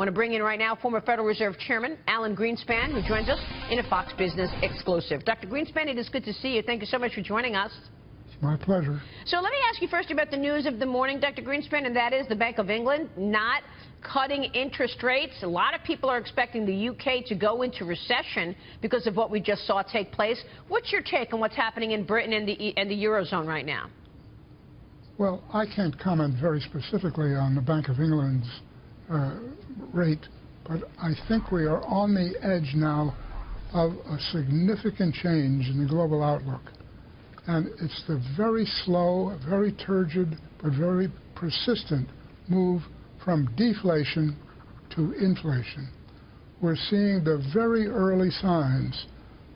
want to bring in right now former Federal Reserve Chairman Alan Greenspan, who joins us in a Fox Business exclusive. Dr. Greenspan, it is good to see you. Thank you so much for joining us. It's my pleasure. So let me ask you first about the news of the morning, Dr. Greenspan, and that is the Bank of England not cutting interest rates. A lot of people are expecting the UK to go into recession because of what we just saw take place. What's your take on what's happening in Britain and the Eurozone right now? Well, I can't comment very specifically on the Bank of England's rate, but I think we are on the edge now of a significant change in the global outlook. And it's the very slow, very turgid, but very persistent move from deflation to inflation. We're seeing the very early signs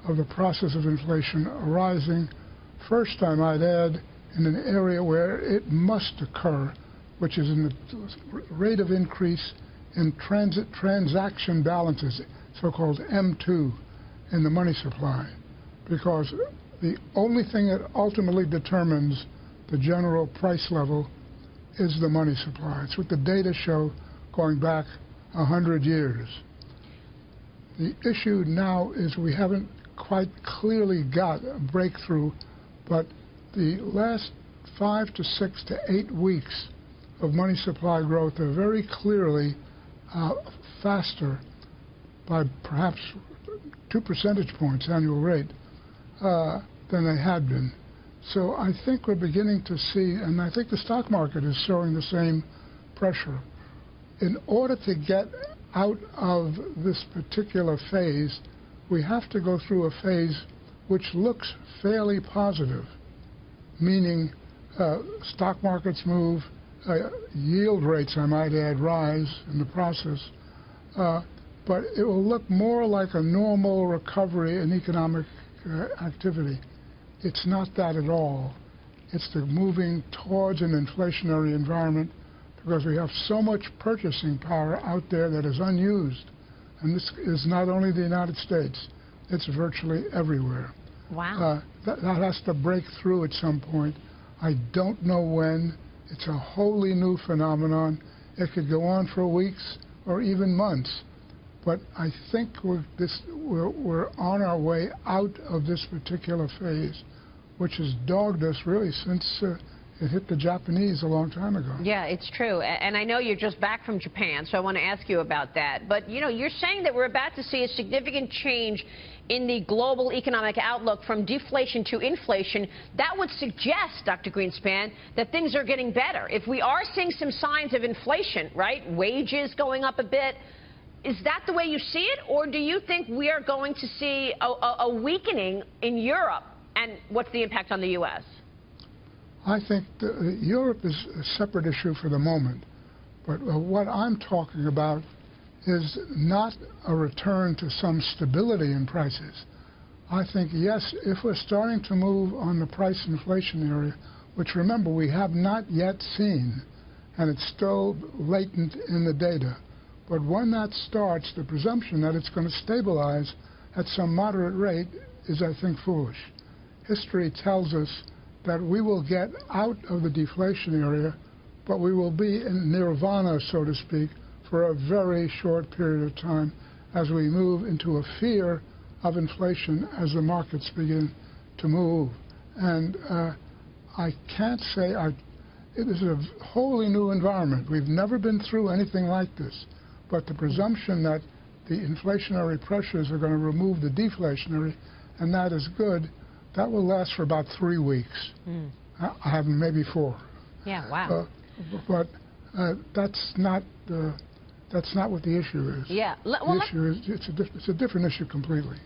of the process of inflation arising, first, I might add, in an area where it must occur, which is in the rate of increase in transaction balances, so-called M2, in the money supply. Because the only thing that ultimately determines the general price level is the money supply. It's what the data show going back 100 years. The issue now is we haven't quite clearly got a breakthrough, but the last 5 to 6 to 8 weeks of money supply growth are very clearly faster by perhaps 2 percentage points annual rate than they had been. So I think we're beginning to see, and I think the stock market is showing the same pressure. In order to get out of this particular phase, we have to go through a phase which looks fairly positive, meaning stock markets move, yield rates, I might add, rise in the process, but it will look more like a normal recovery in economic activity. It's not that at all. It's the moving towards an inflationary environment because we have so much purchasing power out there that is unused. And this is not only the United States, it's virtually everywhere. Wow. That has to break through at some point. I don't know when. It's a wholly new phenomenon. It could go on for weeks or even months. But I think we're on our way out of this particular phase, which has dogged us really since it hit the Japanese a long time ago. Yeah, it's true. And I know you're just back from Japan, so I want to ask you about that. But, you know, you're saying that we're about to see a significant change in the global economic outlook from deflation to inflation. That would suggest, Dr. Greenspan, that things are getting better. If we are seeing some signs of inflation, right, wages going up a bit, is that the way you see it? Or do you think we are going to see a weakening in Europe? And what's the impact on the U.S.? I think Europe is a separate issue for the moment. But what I'm talking about is not a return to some stability in prices. I think, yes, if we're starting to move on the price inflation area, which, remember, we have not yet seen, and it's still latent in the data, but when that starts, the presumption that it's going to stabilize at some moderate rate is, I think, foolish. History tells us that we will get out of the deflation area, but we will be in nirvana, so to speak, for a very short period of time as we move into a fear of inflation as the markets begin to move. And I can't say it is a wholly new environment. We've never been through anything like this. But the presumption that the inflationary pressures are going to remove the deflationary, and that is good, that will last for about 3 weeks. I have maybe 4. Yeah, wow. But that's not what the issue is. Yeah. The issue is it's a different issue completely.